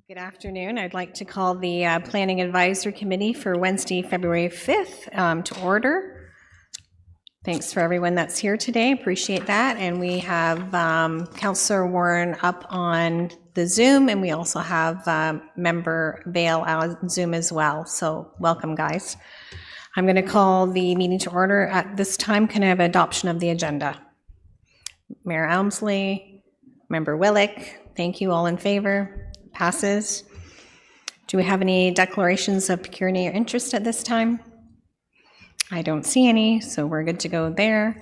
Good afternoon. I'd like to call the Planning Advisory Committee for Wednesday, February 5th to order. Thanks for everyone that's here today. Appreciate that. And we have Councillor Warren up on the Zoom, and we also have Member Vale on Zoom as well. So welcome, guys. I'm going to call the meeting to order. At this time, can I have adoption of the agenda? Mayor Elmsley, Member Willick, thank you. All in favor? Passes. Do we have any declarations of pecuniary interest at this time? I don't see any, so we're good to go there.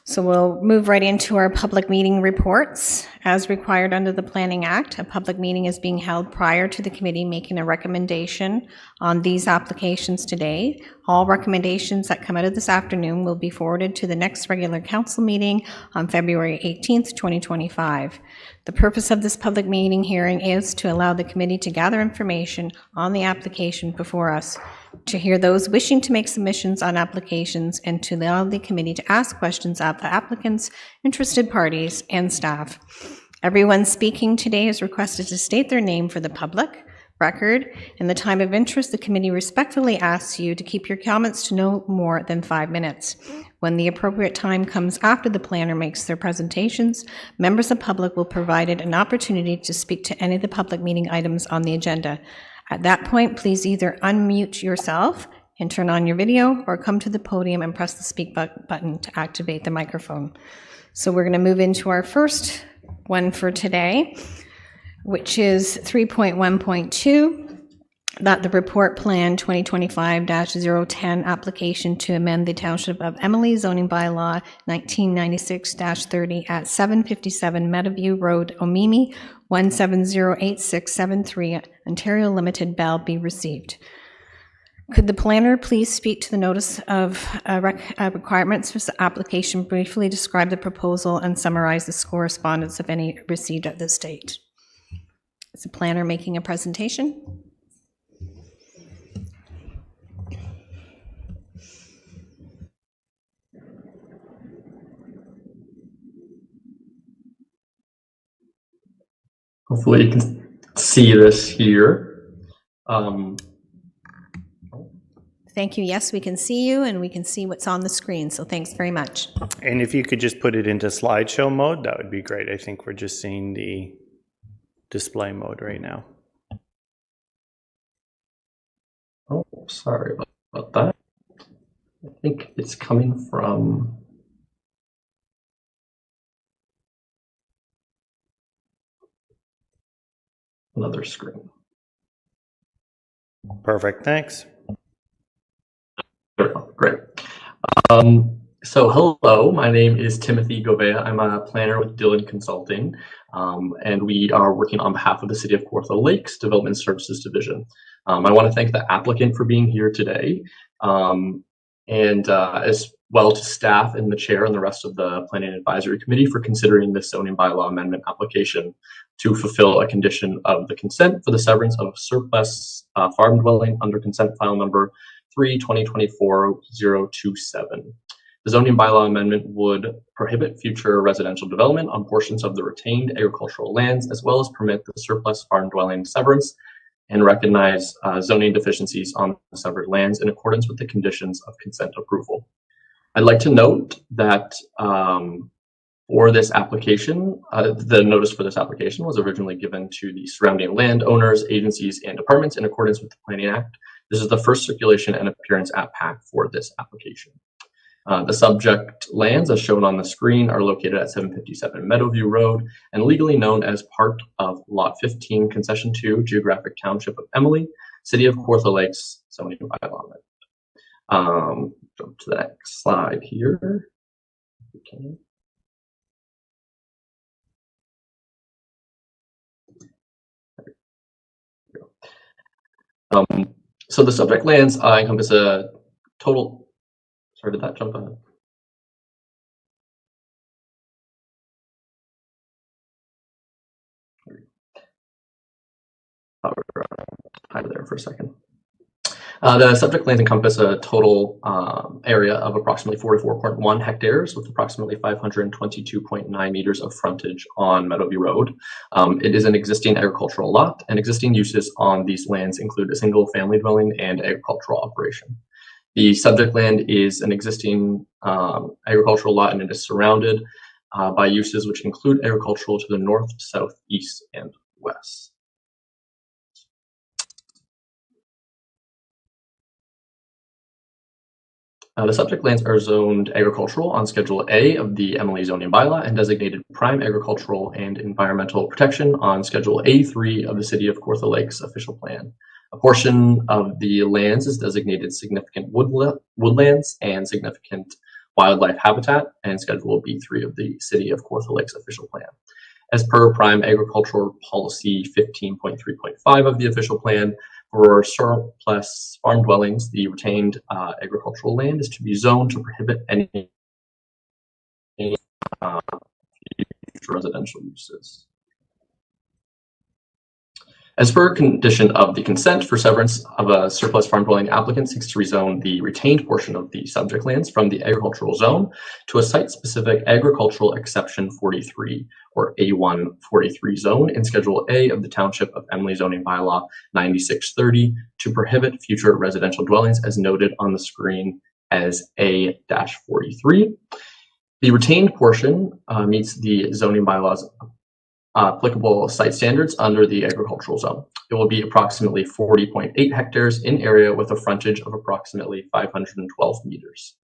So we'll move right into our public meeting reports. As required under the Planning Act, a public meeting is being held prior to the committee making a recommendation on these applications today. All recommendations that come out of this afternoon will be forwarded to the next regular council meeting on February 18th, 2025. The purpose of this public meeting hearing is to allow the committee to gather information on the application before us, to hear those wishing to make submissions on applications, and to allow the committee to ask questions of the applicants, interested parties, and staff. Everyone speaking today is requested to state their name for the public record. In the time of interest, the committee respectfully asks you to keep your comments to no more than 5 minutes. When the appropriate time comes after the planner makes their presentations, members of the public will be provided an opportunity to speak to any of the public meeting items on the agenda. At that point, please either unmute yourself and turn on your video, or come to the podium and press the speak button to activate the microphone. So we're going to move into our first one for today, which is 3.1.2, that the report plan 2025-010 application to amend the Township of Emily zoning bylaw 1996-30 at 757 Meadowview Road, Omemee 1708673, Ontario Limited, Bell, be received. Could the planner please speak to the notice of requirements for the application, briefly describe the proposal, and summarize the correspondence, if any, received at this date? Is the planner making a presentation? Hopefully you can see this here. Thank you. Yes, we can see you, and we can see what's on the screen, so thanks very much. And if you could just put it into slideshow mode, that would be great. I think we're just seeing the display mode right now. Oh, sorry about that. I think it's coming from another screen. Perfect, thanks. Great. So hello, my name is Timothy Govea. I'm a planner with Dillon Consulting, and we are working on behalf of the City of Kawartha Lakes Development Services Division. I want to thank the applicant for being here today, and as well to staff and the chair and the rest of the Planning Advisory Committee for considering this zoning bylaw amendment application to fulfill a condition of the consent for the severance of surplus farm dwelling under consent file number 3/2024-027. The zoning bylaw amendment would prohibit future residential development on portions of the retained agricultural lands, as well as permit the surplus farm dwelling severance and recognize zoning deficiencies on the severed lands in accordance with the conditions of consent approval. I'd like to note that for this application, the notice for this application was originally given to the surrounding landowners, agencies, and departments in accordance with the Planning Act. This is the first circulation and appearance at PAC for this application. The subject lands, as shown on the screen, are located at 757 Meadowview Road and legally known as part of Lot 15, Concession 2, Geographic Township of Emily, City of Kawartha Lakes, zoning bylaw amendment. Jump to the next slide here. Okay. So the subject lands encompass a total. Sorry, did that jump on? Hide there for a second. The subject lands encompass a total area of approximately 44.1 hectares with approximately 522.9 meters of frontage on Meadowview Road. It is an existing agricultural lot, and existing uses on these lands include a single family dwelling and agricultural operation. The subject land is an existing agricultural lot, and it is surrounded by uses which include agricultural to the north, south, east, and west. The subject lands are zoned agricultural on Schedule A of the Emily zoning bylaw and designated prime agricultural and environmental protection on Schedule A3 of the City of Kawartha Lakes official plan. A portion of the lands is designated significant woodlands and significant wildlife habitat and Schedule B3 of the City of Kawartha Lakes official plan. As per Prime Agricultural Policy 15.3.5 of the official plan, for surplus farm dwellings, the retained agricultural land is to be zoned to prohibit any future residential uses. As per condition of the consent for severance of a surplus farm dwelling, applicant seeks to rezone the retained portion of the subject lands from the agricultural zone to a site-specific agricultural exception 43 or A1 43 zone in Schedule A of the Township of Emily zoning bylaw 9630 to prohibit future residential dwellings as noted on the screen as A-43. The retained portion meets the zoning bylaws applicable site standards under the agricultural zone. It will be approximately 40.8 hectares in area with a frontage of approximately 512 meters.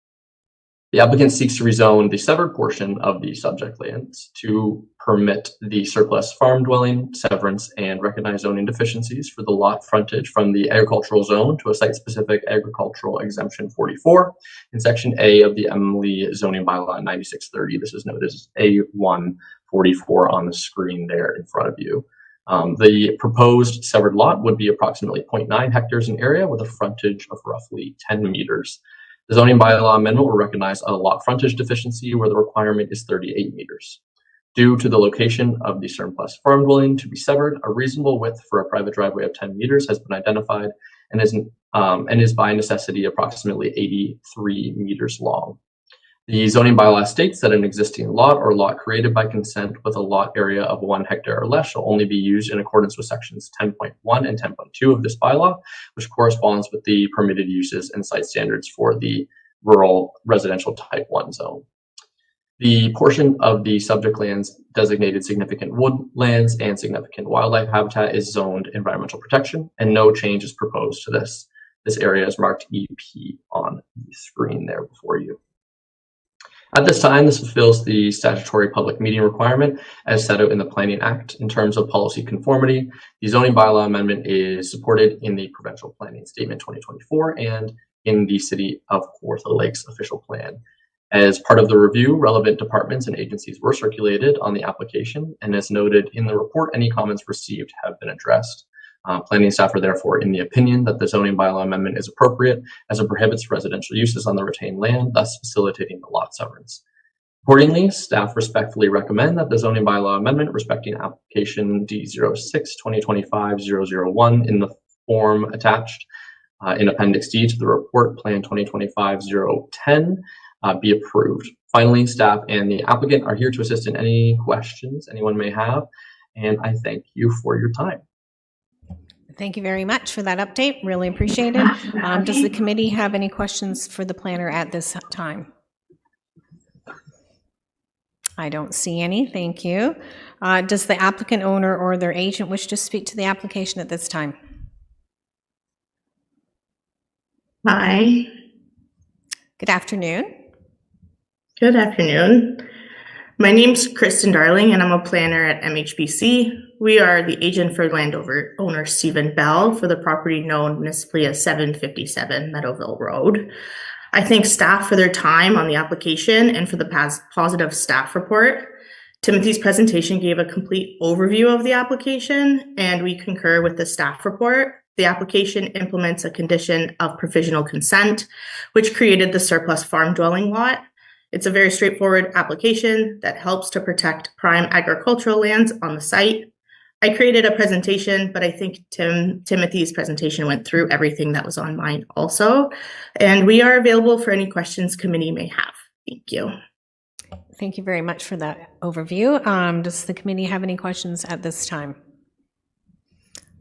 The applicant seeks to rezone the severed portion of the subject lands to permit the surplus farm dwelling, severance, and recognize zoning deficiencies for the lot frontage from the agricultural zone to a site-specific agricultural exemption 44 in Section A of the Emily zoning bylaw 9630. This is noted as A1 44 on the screen there in front of you. The proposed severed lot would be approximately 0.9 hectares in area with a frontage of roughly 10 meters. The zoning bylaw amendment will recognize a lot frontage deficiency where the requirement is 38 meters. Due to the location of the surplus farm dwelling to be severed, a reasonable width for a private driveway of 10 meters has been identified and is by necessity approximately 83 meters long. The zoning bylaw states that an existing lot or lot created by consent with a lot area of 1 hectare or less shall only be used in accordance with sections 10.1 and 10.2 of this bylaw, which corresponds with the permitted uses and site standards for the rural residential type 1 zone. The portion of the subject lands designated significant woodlands and significant wildlife habitat is zoned environmental protection, and no change is proposed to this. This area is marked EP on the screen there before you. At this time, this fulfills the statutory public meeting requirement as set out in the Planning Act. In terms of policy conformity, the zoning bylaw amendment is supported in the Provincial Planning Statement 2024 and in the City of Kawartha Lakes official plan. As part of the review, relevant departments and agencies were circulated on the application, and as noted in the report, any comments received have been addressed. Planning staff are therefore in the opinion that the zoning bylaw amendment is appropriate as it prohibits residential uses on the retained land, thus facilitating the lot severance. Accordingly, staff respectfully recommend that the zoning bylaw amendment respecting application D06-2025-001 in the form attached in Appendix D to the report Plan 2025-010 be approved. Finally, staff and the applicant are here to assist in any questions anyone may have, and I thank you for your time. Thank you very much for that update. Really appreciate it. Does the committee have any questions for the planner at this time? I don't see any. Thank you. Does the applicant, owner, or their agent wish to speak to the application at this time? Hi. Good afternoon. Good afternoon. My name's Kristen Darling, and I'm a planner at MHBC. We are the agent for landowner Stephen Bell for the property known municipally as 757 Meadowville Road. I thank staff for their time on the application and for the positive staff report. Timothy's presentation gave a complete overview of the application, and we concur with the staff report. The application implements a condition of provisional consent, which created the surplus farm dwelling lot. It's a very straightforward application that helps to protect prime agricultural lands on the site. I created a presentation, but I think Timothy's presentation went through everything that was on mine also. And we are available for any questions committee may have. Thank you. Thank you very much for that overview. Does the committee have any questions at this time?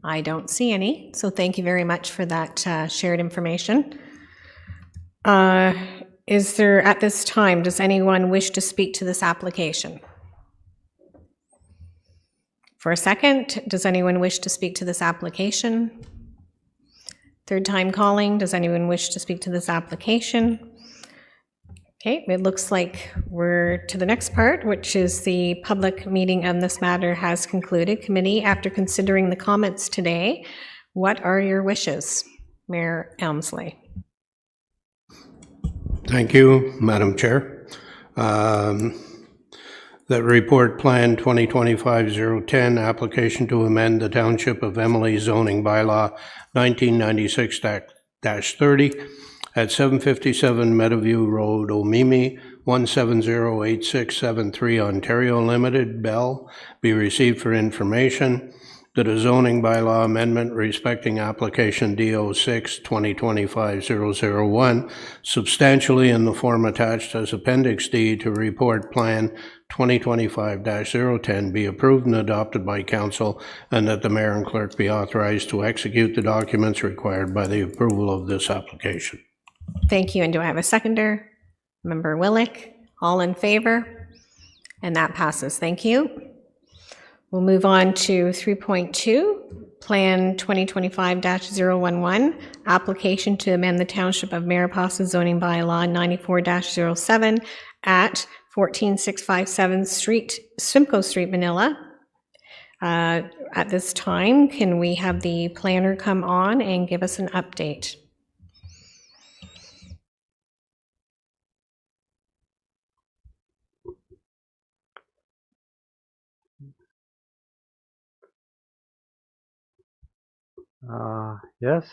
I don't see any, so thank you very much for that shared information. Is there, at this time, does anyone wish to speak to this application? For a second, does anyone wish to speak to this application? Third time calling, does anyone wish to speak to this application? Okay, it looks like we're to the next part, which is the public meeting on this matter has concluded. Committee, after considering the comments today, what are your wishes? Mayor Elmsley. Thank you, Madam Chair. That report plan 2025-010, application to amend the Township of Emily zoning bylaw 1996-30 at 757 Meadowview Road, Omemee, 1708673, Ontario Limited, Bell, be received for information. That a zoning bylaw amendment respecting application D06 2025-001, substantially in the form attached as Appendix D to report plan 2025-010 be approved and adopted by council, and that the mayor and clerk be authorized to execute the documents required by the approval of this application. Thank you, and do I have a seconder? Member Willick, all in favor? And that passes, thank you. We'll move on to 3.2, Plan 2025-011, application to amend the Township of Mariposa zoning bylaw 94-07 at 14657 Simcoe Street, Manila. At this time, can we have the planner come on and give us an update? Yes.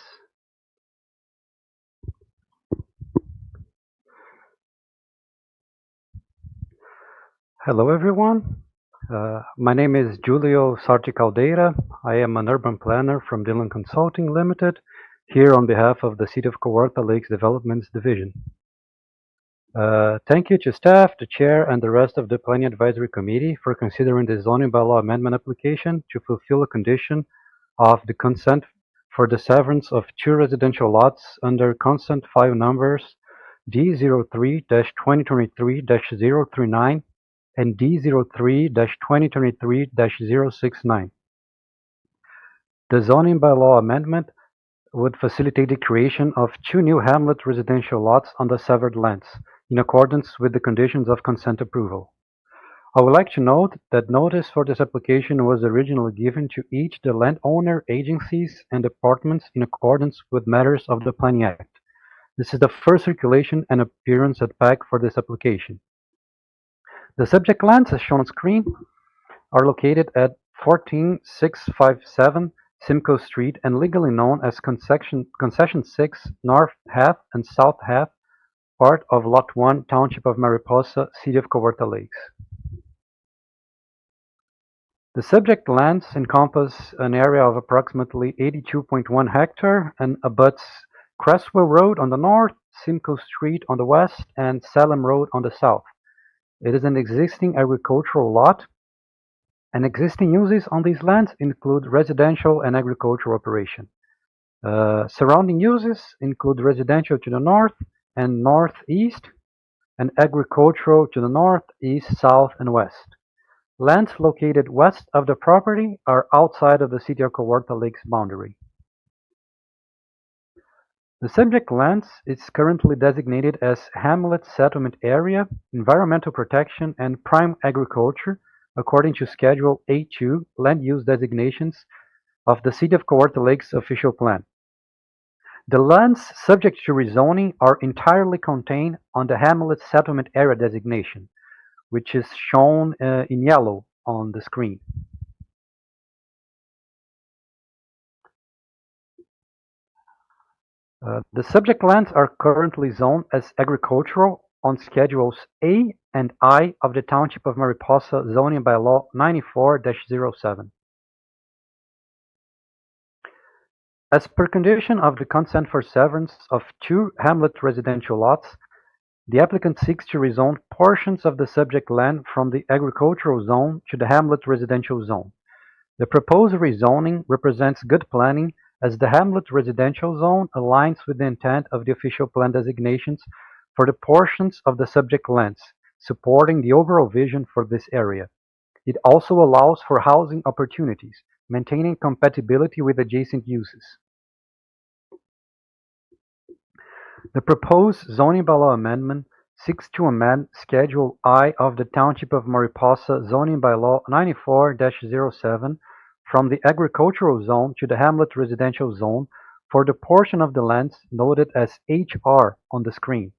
Hello, everyone. My name is Julio Sarti Caldeira. I am an urban planner from Dillon Consulting Limited, here on behalf of the City of Kawartha Lakes Developments Division. Thank you to staff, the chair, and the rest of the Planning Advisory Committee for considering the zoning bylaw amendment application to fulfill a condition of the consent for the severance of 2 residential lots under consent file numbers D03-2023-039 and D03-2023-069. The zoning bylaw amendment would facilitate the creation of 2 new hamlet residential lots on the severed lands, in accordance with the conditions of consent approval. I would like to note that notice for this application was originally given to each the landowner agencies and departments in accordance with matters of the Planning Act. This is the first circulation and appearance at PAC for this application. The subject lands, as shown on screen, are located at 14657 Simcoe Street and legally known as Concession 6 North Half and South Half, part of Lot 1, Township of Mariposa, City of Kawartha Lakes. The subject lands encompass an area of approximately 82.1 hectare and abuts Cresswell Road on the north, Simcoe Street on the west, and Salem Road on the south. It is an existing agricultural lot, and existing uses on these lands include residential and agricultural operation. Surrounding uses include residential to the north and northeast, and agricultural to the north, east, south, and west. Lands located west of the property are outside of the City of Kawartha Lakes boundary. The subject lands is currently designated as Hamlet Settlement Area, Environmental Protection, and Prime Agriculture, according to Schedule A2 Land Use Designations of the City of Kawartha Lakes Official Plan. The lands subject to rezoning are entirely contained on the Hamlet Settlement Area designation, which is shown in yellow on the screen. The subject lands are currently zoned as agricultural on Schedules A and I of the Township of Mariposa zoning bylaw 94-07. As per condition of the consent for severance of 2 hamlet residential lots, the applicant seeks to rezone portions of the subject land from the agricultural zone to the hamlet residential zone. The proposed rezoning represents good planning as the hamlet residential zone aligns with the intent of the official plan designations for the portions of the subject lands, supporting the overall vision for this area. It also allows for housing opportunities, maintaining compatibility with adjacent uses. The proposed zoning bylaw amendment seeks to amend Schedule I of the Township of Mariposa zoning bylaw 94-07 from the agricultural zone to the hamlet residential zone for the portion of the lands noted as HR on the screen.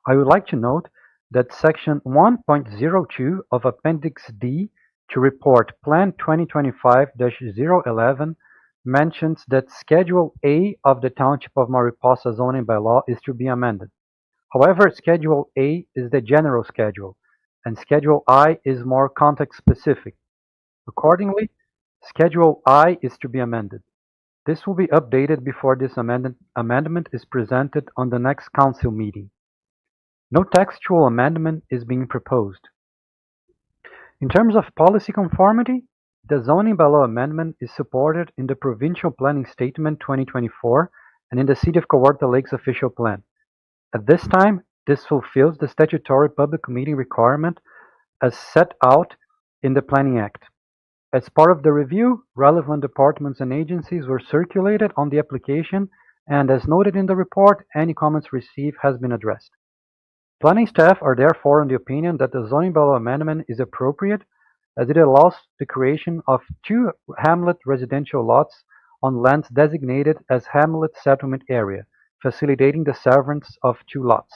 I would like to note that Section 1.02 of Appendix D to Report Plan 2025-011 mentions that Schedule A of the Township of Mariposa zoning bylaw is to be amended. However, Schedule A is the general schedule, and Schedule I is more context-specific. Accordingly, Schedule I is to be amended. This will be updated before this amendment is presented on the next council meeting. No textual amendment is being proposed. In terms of policy conformity, the zoning bylaw amendment is supported in the Provincial Planning Statement 2024 and in the City of Kawartha Lakes official plan. At this time, this fulfills the statutory public meeting requirement as set out in the Planning Act. As part of the review, relevant departments and agencies were circulated on the application, and as noted in the report, any comments received has been addressed. Planning staff are therefore in the opinion that the zoning bylaw amendment is appropriate as it allows the creation of 2 hamlet residential lots on lands designated as hamlet settlement area, facilitating the severance of 2 lots.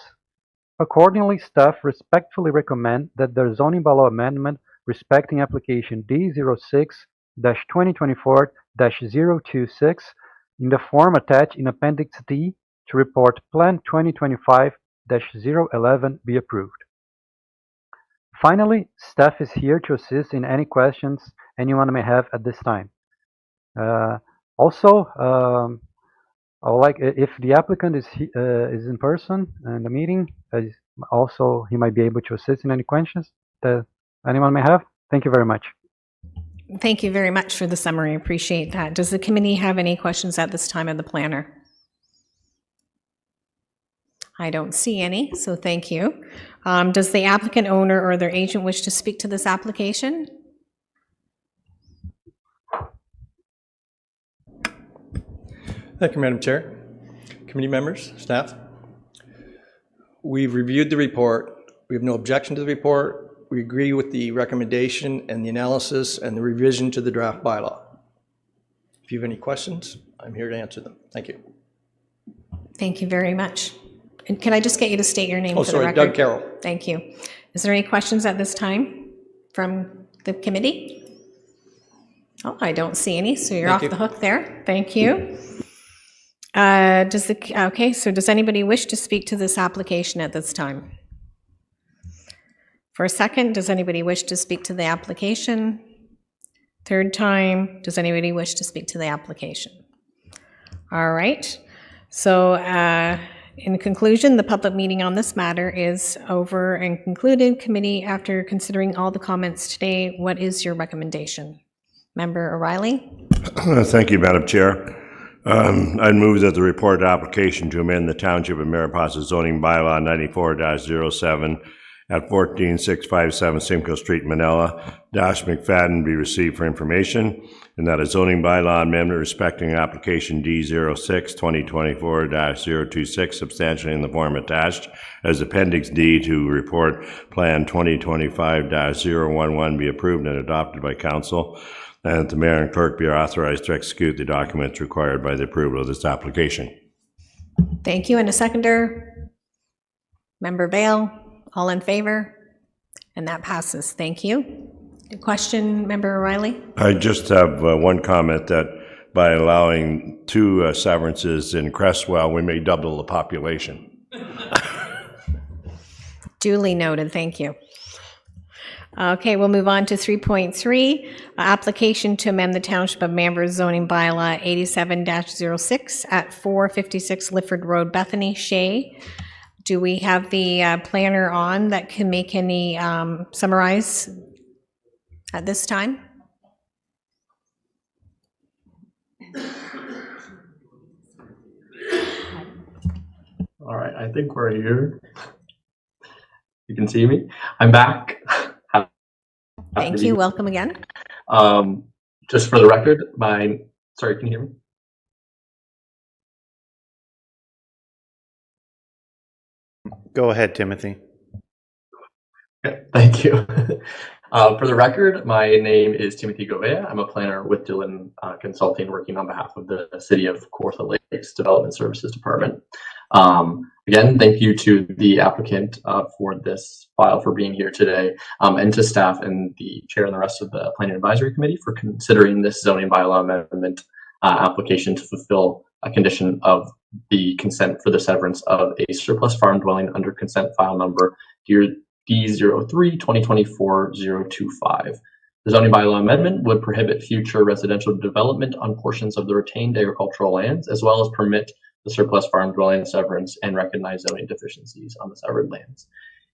Accordingly, staff respectfully recommend that the zoning bylaw amendment respecting application D06-2024-026 in the form attached in Appendix D to Report Plan 2025-011 be approved. Finally, staff is here to assist in any questions anyone may have at this time. I would like, if the applicant is in person in the meeting, also he might be able to assist in any questions that anyone may have. Thank you very much. Thank you very much for the summary. Appreciate that. Does the committee have any questions at this time of the planner? I don't see any, so thank you. Does the applicant, owner, or their agent wish to speak to this application? Thank you, Madam Chair. Committee members, staff. We've reviewed the report. We have no objection to the report. We agree with the recommendation and the analysis and the revision to the draft bylaw. If you have any questions, I'm here to answer them. Thank you. Thank you very much. And can I just get you to state your name Oh, for the sorry, record? Doug Carroll. Thank you. Is there any questions at this time from the committee? Oh, I don't see any, so you're Thank off you. the hook there. Thank you. Okay, so does anybody wish to speak to this application at this time? For a second, does anybody wish to speak to the application? Third time, does anybody wish to speak to the application? All right. So in conclusion, the public meeting on this matter is over and concluded. Committee, after considering all the comments today, what is your recommendation? Member O'Reilly? Thank you, Madam Chair. I'd move that the report application to amend the Township of Mariposa zoning bylaw 94-07 at 14657 Simcoe Street, Manila, McFadden be received for information, and that a zoning bylaw amendment respecting application D06-2024-026 substantially in the form attached as Appendix D to Report Plan 2025-011 be approved and adopted by Council, and that the Mayor and Clerk be authorized to execute the documents required by the approval of this application. Thank you. And a seconder? Member Vale? All in favor? And that passes. Thank you. Question, Member O'Reilly? I just have one comment that by allowing 2 severances in Crestwell, we may double the population. Duly noted. Thank you. Okay, we'll move on to 3.3, application to amend the Township of Manvers zoning bylaw 87-06 at 456 Lifford Road, Bethany, Shea. Do we have the planner on that can make any summarize at this time? All right, I think we're here. You can see me. I'm back. Thank you. Welcome again. Just for the record, sorry, can you hear me? Go ahead, Timothy. Okay, thank you. For the record, my name is Timothy Govea. I'm a planner with Dillon Consulting, working on behalf of the City of Kawartha Lakes Development Services Department. Again, thank you to the applicant for this file for being here today, and to staff and the chair and the rest of the Planning Advisory Committee for considering this zoning bylaw amendment application to fulfill a condition of the consent for the severance of a surplus farm dwelling under consent file number D03-2024-025. The zoning bylaw amendment would prohibit future residential development on portions of the retained agricultural lands, as well as permit the surplus farm dwelling severance and recognize zoning deficiencies on the severed lands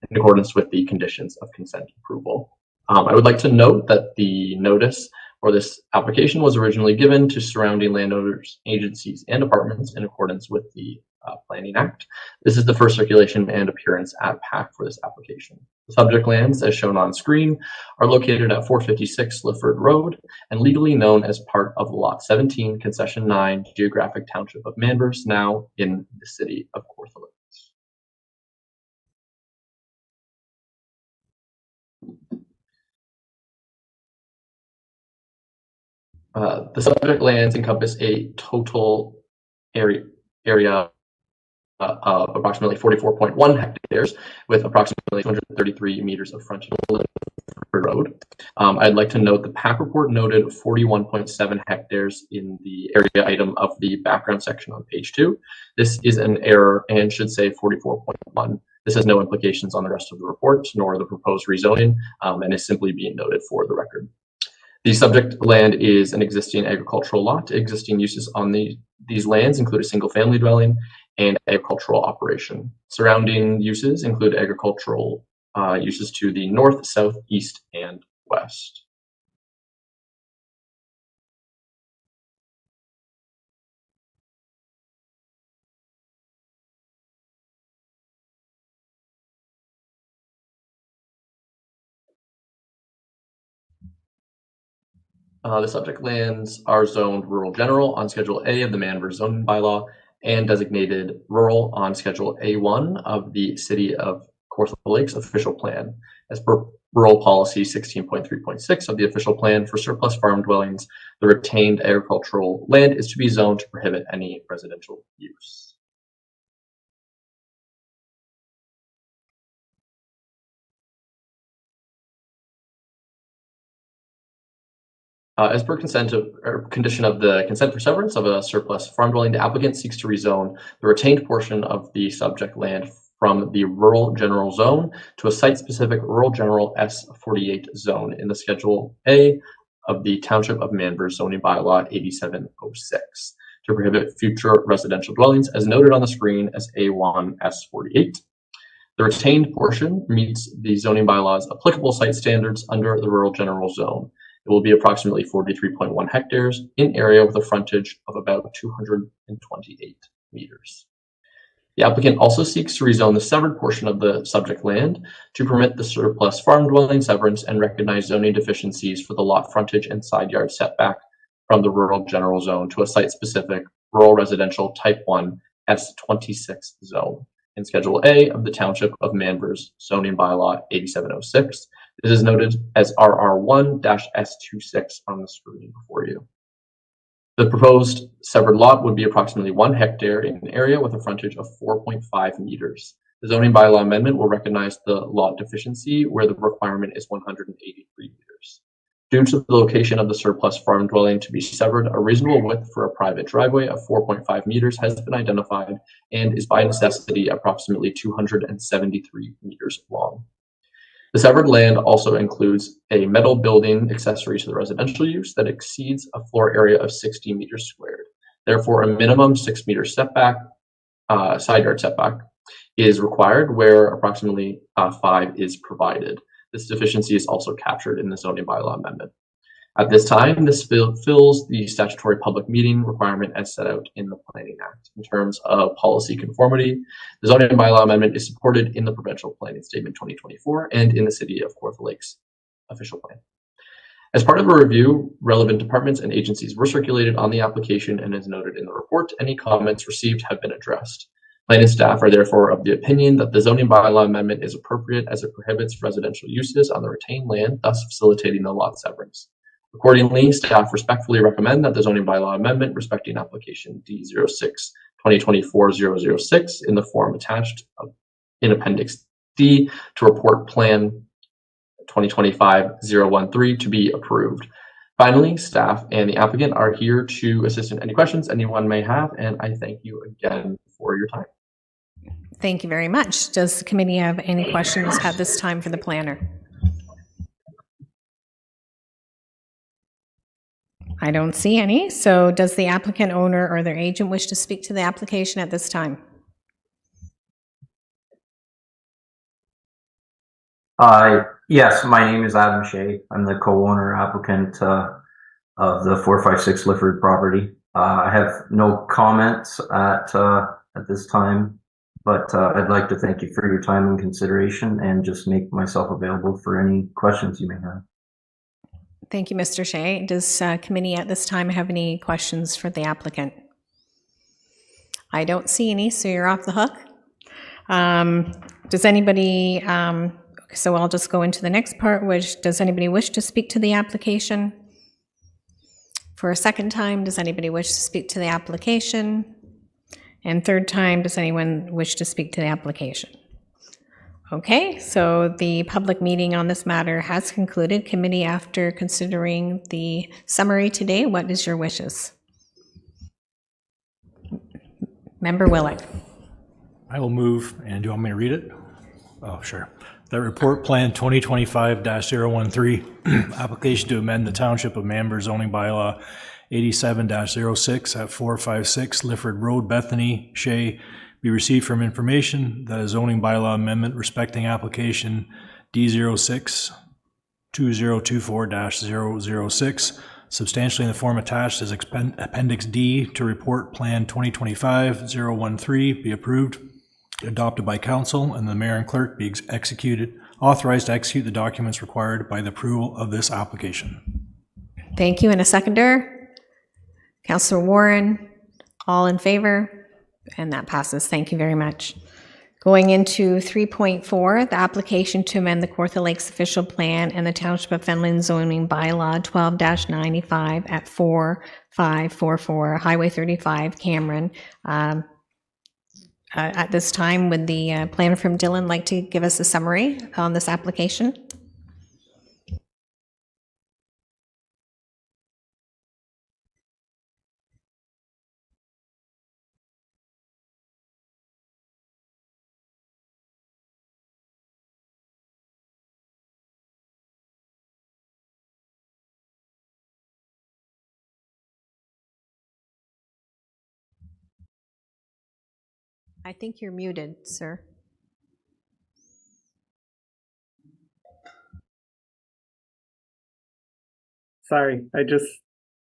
in accordance with the conditions of consent approval. I would like to note that the notice for this application was originally given to surrounding landowners, agencies, and departments in accordance with the Planning Act. This is the first circulation and appearance at PAC for this application. The subject lands, as shown on screen, are located at 456 Lifford Road and legally known as part of Lot 17, Concession 9, Geographic Township of Manvers, now in the City of Kawartha Lakes. The subject lands encompass a total area of approximately 44.1 hectares, with approximately 233 meters of frontage on Lifford Road. I'd like to note the PAC report noted 41.7 hectares in the area item of the background section on page 2. This is an error and should say 44.1. This has no implications on the rest of the report, nor the proposed rezoning, and is simply being noted for the record. The subject land is an existing agricultural lot. Existing uses on these lands include a single-family dwelling and agricultural operation. Surrounding uses include agricultural uses to the north, south, east, and west. The subject lands are zoned rural general on Schedule A of the Manvers zoning bylaw and designated rural on Schedule A1 of the City of Kawartha Lakes official plan. As per Rural Policy 16.3.6 of the official plan for surplus farm dwellings, the retained agricultural land is to be zoned to prohibit any residential use. As per condition of the consent for severance of a surplus farm dwelling, the applicant seeks to rezone the retained portion of the subject land from the rural general zone to a site-specific rural general S48 zone in the Schedule A of the Township of Manvers zoning bylaw 8706 to prohibit future residential dwellings as noted on the screen as A1 S48. The retained portion meets the zoning bylaw's applicable site standards under the rural general zone. It will be approximately 43.1 hectares in area with a frontage of about 228 meters. The applicant also seeks to rezone the severed portion of the subject land to permit the surplus farm dwelling severance and recognize zoning deficiencies for the lot frontage and side yard setback from the rural general zone to a site-specific rural residential type 1 S26 zone in Schedule A of the Township of Manvers zoning bylaw 8706. This is noted as RR1-S26 on the screen before you. The proposed severed lot would be approximately 1 hectare in area with a frontage of 4.5 meters. The zoning bylaw amendment will recognize the lot deficiency where the requirement is 183 meters. Due to the location of the surplus farm dwelling to be severed, a reasonable width for a private driveway of 4.5 meters has been identified and is by necessity approximately 273 meters long. The severed land also includes a metal building accessory to the residential use that exceeds a floor area of 60 meters squared. Therefore, a minimum 6 meter setback, side yard setback, is required where approximately 5 is provided. This deficiency is also captured in the zoning bylaw amendment. At this time, this fills the statutory public meeting requirement as set out in the Planning Act. In terms of policy conformity, the zoning bylaw amendment is supported in the Provincial Planning Statement 2024 and in the City of Kawartha Lakes official plan. As part of a review, relevant departments and agencies were circulated on the application, and as noted in the report, any comments received have been addressed. Planning staff are therefore of the opinion that the zoning bylaw amendment is appropriate as it prohibits residential uses on the retained land, thus facilitating the lot severance. Accordingly, staff respectfully recommend that the zoning bylaw amendment respecting application D06-2024-006 in the form attached in Appendix D to report plan 2025-013 to be approved. Finally, staff and the applicant are here to assist in any questions anyone may have, and I thank you again for your time. Thank you very much. Does the committee have any questions at this time for the planner? I don't see any. So does the applicant, owner, or their agent wish to speak to the application at this time? Yes, my name is Adam Shea. I'm the co-owner applicant of the 456 Lifford property. I have no comments at this time, but I'd like to thank you for your time and consideration and just make myself available for any questions you may have. Thank you, Mr. Shea. Does committee at this time have any questions for the applicant? I don't see any, so you're off the hook. Does anybody, so I'll just go into the next part, which does anybody wish to speak to the application? For a second time, does anybody wish to speak to the application? And third time, does anyone wish to speak to the application? Okay, so the public meeting on this matter has concluded. Committee, after considering the summary today, what is your wishes? Member Willick. I will move, and do you want me to read it? Oh, sure. That report plan 2025-013, application to amend the Township of Manville zoning bylaw 87-06 at 456 Lifford Road, Bethany, Shea, be received from information that a zoning bylaw amendment respecting application D06-2024-006, substantially in the form attached as Appendix D to report plan 2025-013, be approved, adopted by council, and the mayor and clerk be authorized to execute the documents required by the approval of this application. Thank you. And a seconder? Councillor Warren, all in favor? And that passes. Thank you very much. Going into 3.4, the application to amend the Kawartha Lakes official plan and the Township of Fenelon zoning bylaw 12-95 at 4544 Highway 35, Cameron. At this time, would the planner from Dillon like to give us a summary on this application? I think you're muted, sir. Sorry, I just,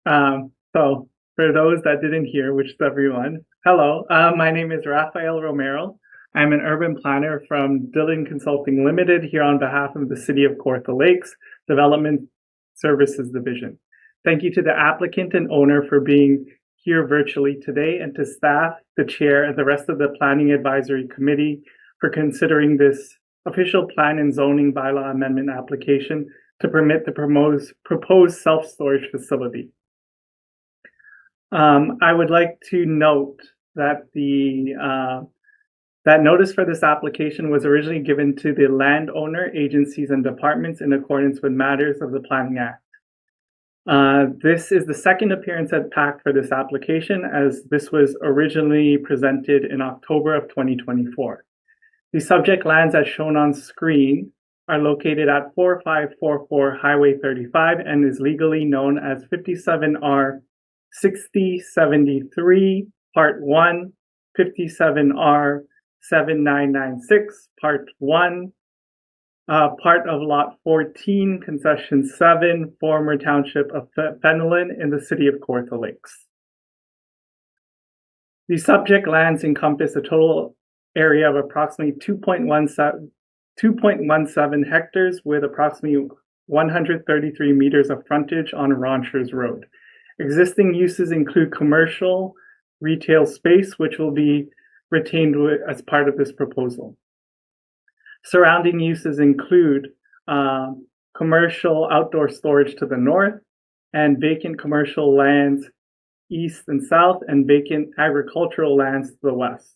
so for those that didn't hear, which is everyone, hello, my name is Rafael Romero. I'm an urban planner from Dillon Consulting Limited here on behalf of the City of Kawartha Lakes Development Services Division. Thank you to the applicant and owner for being here virtually today, and to staff, the chair, and the rest of the Planning Advisory Committee for considering this official plan and zoning bylaw amendment application to permit the proposed self-storage facility. I would like to note that that notice for this application was originally given to the landowner, agencies, and departments in accordance with matters of the Planning Act. This is the second appearance at PAC for this application, as this was originally presented in October of 2024. The subject lands as shown on screen are located at 4544 Highway 35 and is legally known as 57R 6073 Part 1, 57R 7996 Part 1, part of Lot 14, Concession 7, former Township of Fenelon in the City of Kawartha Lakes. The subject lands encompass a total area of approximately 2.17 hectares with approximately 133 meters of frontage on Ranchers Road. Existing uses include commercial, retail space, which will be retained as part of this proposal. Surrounding uses include commercial outdoor storage to the north and vacant commercial lands east and south and vacant agricultural lands to the west.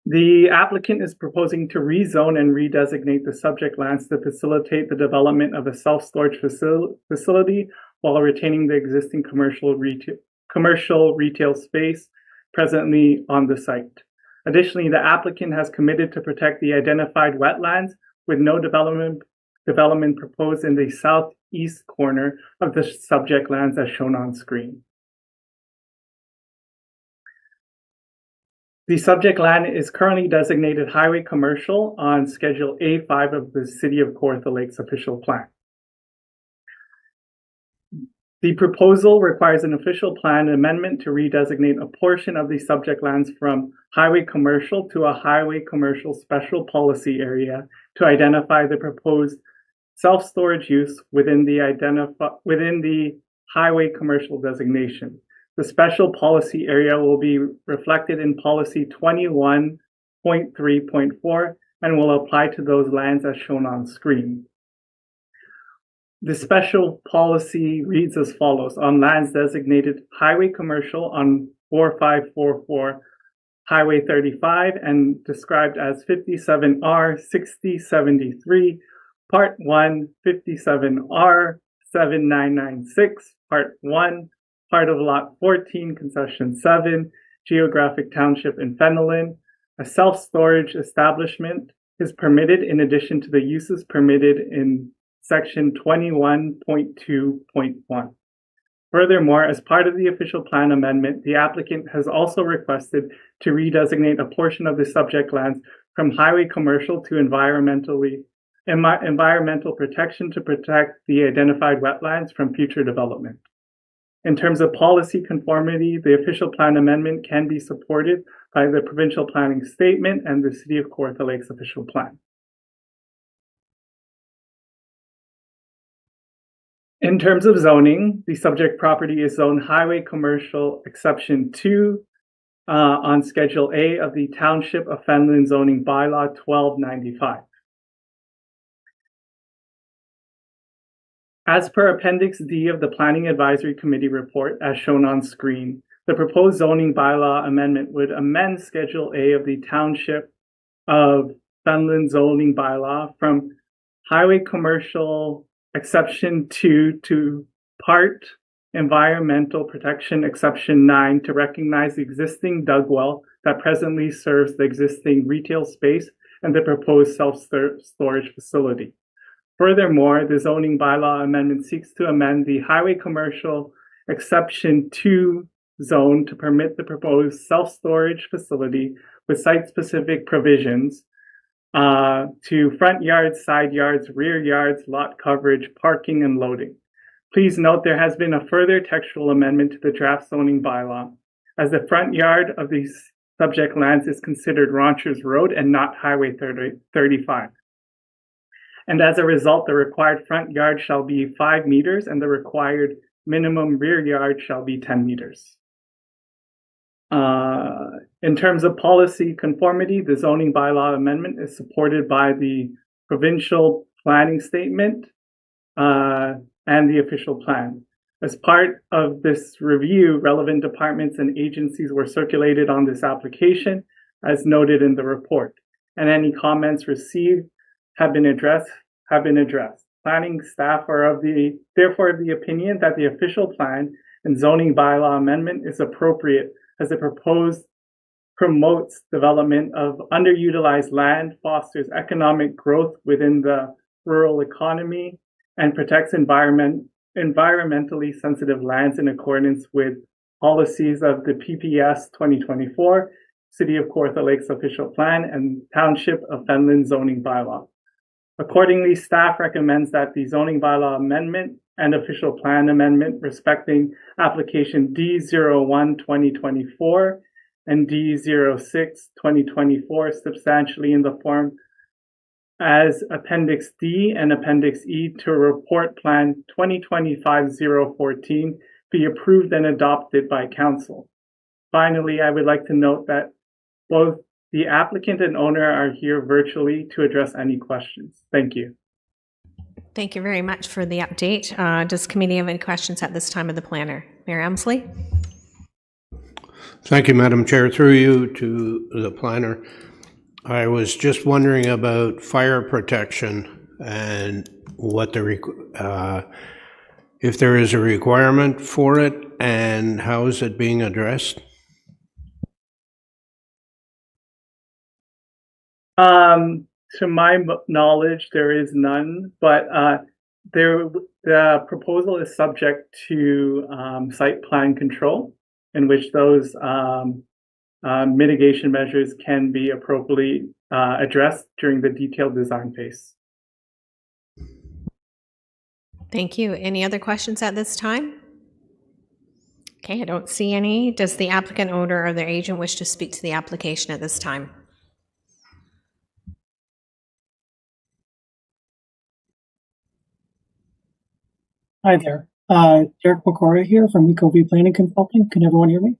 The applicant is proposing to rezone and redesignate the subject lands to facilitate the development of a self-storage facility while retaining the existing commercial retail space presently on the site. Additionally, the applicant has committed to protect the identified wetlands with no development proposed in the southeast corner of the subject lands as shown on screen. The subject land is currently designated highway commercial on Schedule A5 of the City of Kawartha Lakes official plan. The proposal requires an official plan amendment to redesignate a portion of the subject lands from highway commercial to a highway commercial special policy area to identify the proposed self-storage use within the highway commercial designation. The special policy area will be reflected in policy 21.3.4 and will apply to those lands as shown on screen. The special policy reads as follows: on lands designated highway commercial on 4544 Highway 35 and described as 57R 6073 Part 1, 57R 7996 Part 1, part of Lot 14, Concession 7, Geographic Township in Fenelon. A self-storage establishment is permitted in addition to the uses permitted in Section 21.2.1. Furthermore, as part of the official plan amendment, the applicant has also requested to redesignate a portion of the subject lands from highway commercial to environmental protection to protect the identified wetlands from future development. In terms of policy conformity, the official plan amendment can be supported by the provincial planning statement and the City of Kawartha Lakes official plan. In terms of zoning, the subject property is zoned highway commercial exception 2 on Schedule A of the Township of Fenelon zoning bylaw 1295. As per Appendix D of the Planning Advisory Committee report, as shown on screen, the proposed zoning bylaw amendment would amend Schedule A of the Township of Fenelon zoning bylaw from highway commercial exception 2 to part environmental protection exception 9 to recognize the existing dug well that presently serves the existing retail space and the proposed self-storage facility. Furthermore, the zoning bylaw amendment seeks to amend the highway commercial exception 2 zone to permit the proposed self-storage facility with site-specific provisions to front yards, side yards, rear yards, lot coverage, parking, and loading. Please note there has been a further textual amendment to the draft zoning bylaw, as the front yard of these subject lands is considered Ranchers Road and not Highway 35. And as a result, the required front yard shall be 5 meters and the required minimum rear yard shall be 10 meters. In terms of policy conformity, the zoning bylaw amendment is supported by the provincial planning statement and the official plan. As part of this review, relevant departments and agencies were circulated on this application, as noted in the report, and any comments received have been addressed. Planning staff are therefore of the opinion that the official plan and zoning bylaw amendment is appropriate, as the proposed promotes development of underutilized land, fosters economic growth within the rural economy, and protects environmentally sensitive lands in accordance with policies of the PPS 2024, City of Kawartha Lakes Official Plan, and Township of Fenland Zoning Bylaw. Accordingly, staff recommends that the zoning bylaw amendment and official plan amendment respecting application D01-2024 and D06-2024 substantially in the form as Appendix D and Appendix E to Report Plan 2025-014 be approved and adopted by Council. Finally, I would like to note that both the applicant and owner are here virtually to address any questions. Thank you. Thank you very much for the update. Does committee have any questions at this time of the planner? Mayor Emsley? Thank you, Madam Chair. Through you to the planner. I was just wondering about fire protection and what if there is a requirement for it and how is it being addressed? To my knowledge, there is none, but the proposal is subject to site plan control, in which those mitigation measures can be appropriately addressed during the detailed design phase. Thank you. Any other questions at this time? Okay, I don't see any. Does the applicant, owner, or their agent wish to speak to the application at this time? Hi there. Derek Pecora here from Ecoview Planning Consulting. Can everyone hear me?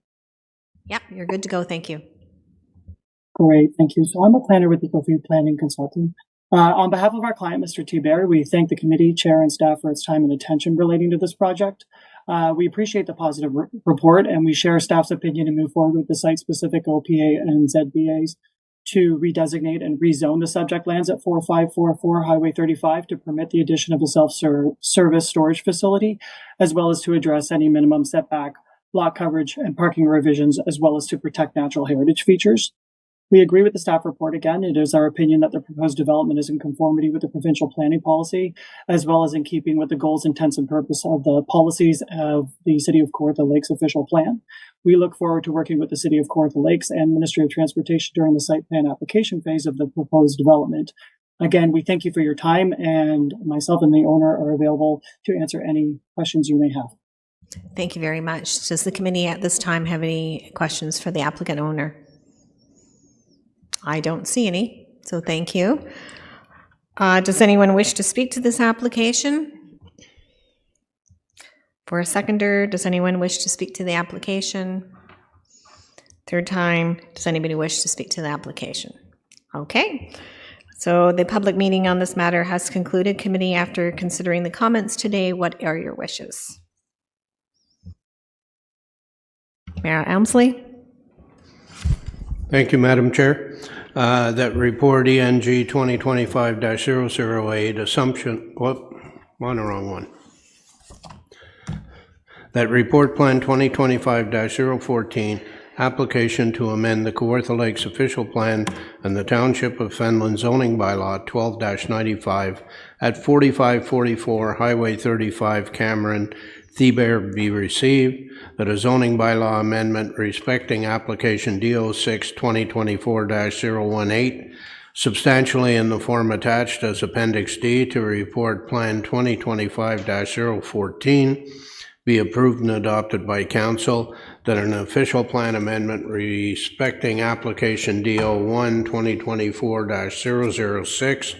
Yep, you're good to go. Thank you. Great, thank you. So I'm a planner with Ecoview Planning Consulting. On behalf of our client, Mr. T. Barry, we thank the committee, chair, and staff for its time and attention relating to this project. We appreciate the positive report, and we share staff's opinion and move forward with the site-specific OPA and ZBAs to redesignate and rezone the subject lands at 4544 Highway 35 to permit the addition of a self-service storage facility, as well as to address any minimum setback, lot coverage, and parking revisions, as well as to protect natural heritage features. We agree with the staff report again. It is our opinion that the proposed development is in conformity with the provincial planning policy, as well as in keeping with the goals, intents, and purpose of the policies of the City of Kawartha Lakes official plan. We look forward to working with the City of Kawartha Lakes and Ministry of Transportation during the site plan application phase of the proposed development. Again, we thank you for your time, and myself and the owner are available to answer any questions you may have. Thank you very much. Does the committee at this time have any questions for the applicant, owner? I don't see any, so thank you. Does anyone wish to speak to this application? For a seconder, does anyone wish to speak to the application? Third time, does anybody wish to speak to the application? Okay, so the public meeting on this matter has concluded. Committee, after considering the comments today, what are your wishes? Mayor Emsley? Thank you, Madam Chair. That report ENG 2025-008 assumption, I'm on the wrong one. That report plan 2025-014 application to amend the Kawartha Lakes official plan and the Township of Fenland zoning bylaw 12-95 at 4544 Highway 35 Cameron, Thebair be received, that a zoning bylaw amendment respecting application D06 2024-018 substantially in the form attached as Appendix D to report plan 2025-014 be approved and adopted by Council, that an official plan amendment respecting application D01 2024-006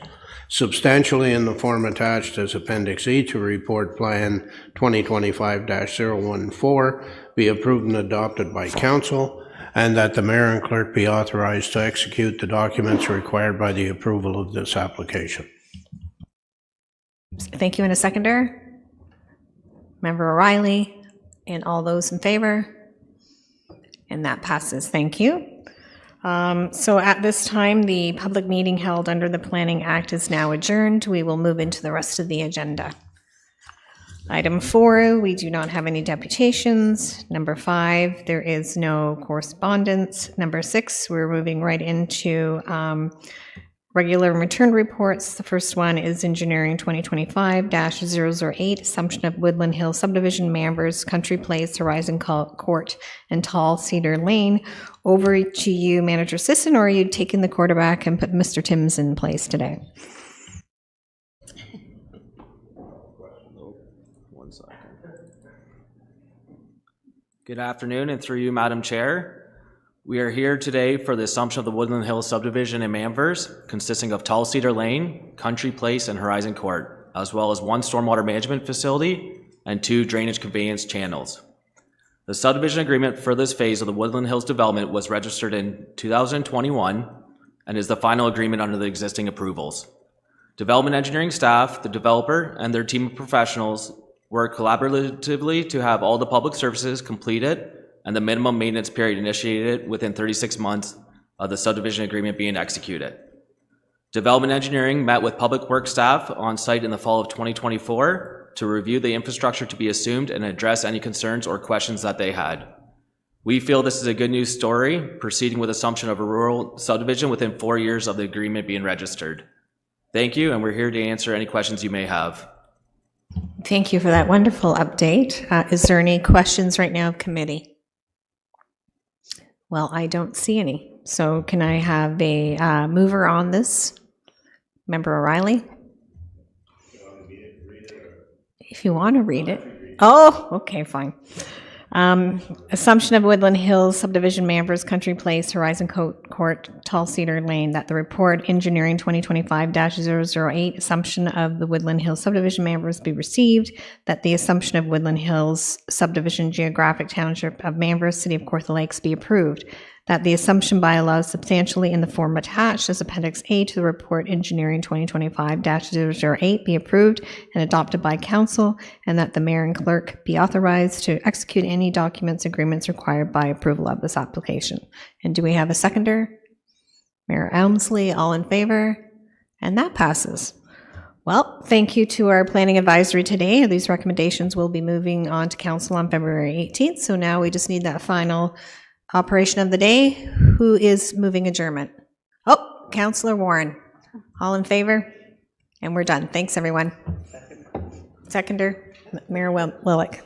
substantially in the form attached as Appendix E to report plan 2025-014 be approved and adopted by Council, and that the mayor and clerk be authorized to execute the documents required by the approval of this application. Thank you. And a seconder? Member O'Reilly, and all those in favor? And that passes. Thank you. So at this time, the public meeting held under the Planning Act is now adjourned. We will move into the rest of the agenda. Item 4, we do not have any deputations. Number 5, there is no correspondence. Number 6, we're moving right into regular and return reports. The first one is Engineering 2025-008, Assumption of Woodland Hill Subdivision, Manvers, Country Place, Horizon Court, and Tall Cedar Lane. Over to you, Manager Sisson, or are you taking the quarterback and put Mr. Timms in place today? Good afternoon, and through you, Madam Chair. We are here today for the assumption of the Woodland Hills subdivision in Manvers, consisting of Tall Cedar Lane, Country Place, and Horizon Court, as well as 1 stormwater management facility and 2 drainage conveyance channels. The subdivision agreement for this phase of the Woodland Hills development was registered in 2021 and is the final agreement under the existing approvals. Development engineering staff, the developer, and their team of professionals work collaboratively to have all the public services completed and the minimum maintenance period initiated within 36 months of the subdivision agreement being executed. Development engineering met with public works staff on site in the fall of 2024 to review the infrastructure to be assumed and address any concerns or questions that they had. We feel this is a good news story, proceeding with assumption of a rural subdivision within 4 years of the agreement being registered. Thank you, and we're here to answer any questions you may have. Thank you for that wonderful update. Is there any questions right now of committee? Well, I don't see any. So can I have a mover on this? Member O'Reilly? If you want to read it. Oh, okay, fine. Assumption of Woodland Hills Subdivision, Manvers, Country Place, Horizon Court, Tall Cedar Lane, that the report Engineering 2025-008, Assumption of the Woodland Hills Subdivision, Manvers, be received, that the Assumption of Woodland Hills Subdivision, Geographic Township of Manvers, City of Kawartha Lakes, be approved, that the Assumption bylaws substantially in the form attached as Appendix A to the report Engineering 2025-008 be approved and adopted by Council, and that the Mayor and Clerk be authorized to execute any documents, agreements required by approval of this application. And do we have a seconder? Mayor Elmsley, all in favor? And that passes. Well, thank you to our planning advisory today. These recommendations will be moving on to Council on February 18th. So now we just need that final operation of the day. Who is moving adjournment? Oh, Councillor Warren. All in favor? And we're done. Thanks, everyone. Seconder, Mayor Willick.